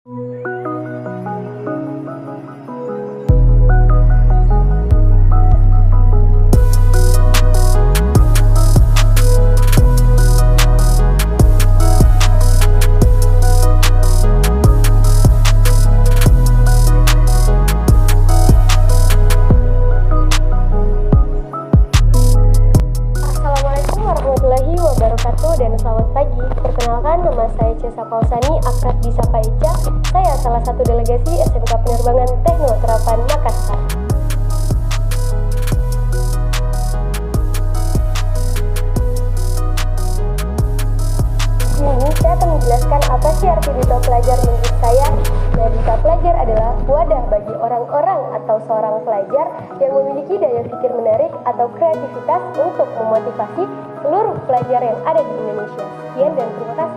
Assalamualaikum warahmatullahi wabarakatuh dan selamat pagi. Perkenalkan, nama saya Cesa Pausani, akrab disapa Ica. Saya salah satu delegasi SMK Penerbangan Tekno Terapan Makassar. Di sini saya akan menjelaskan apa sih arti duta pelajar menurut saya. Nah, duta pelajar adalah wadah bagi orang-orang atau seorang pelajar yang memiliki daya pikir menarik atau kreativitas untuk memotivasi seluruh pelajar yang ada di Indonesia. Sekian dan terima kasih.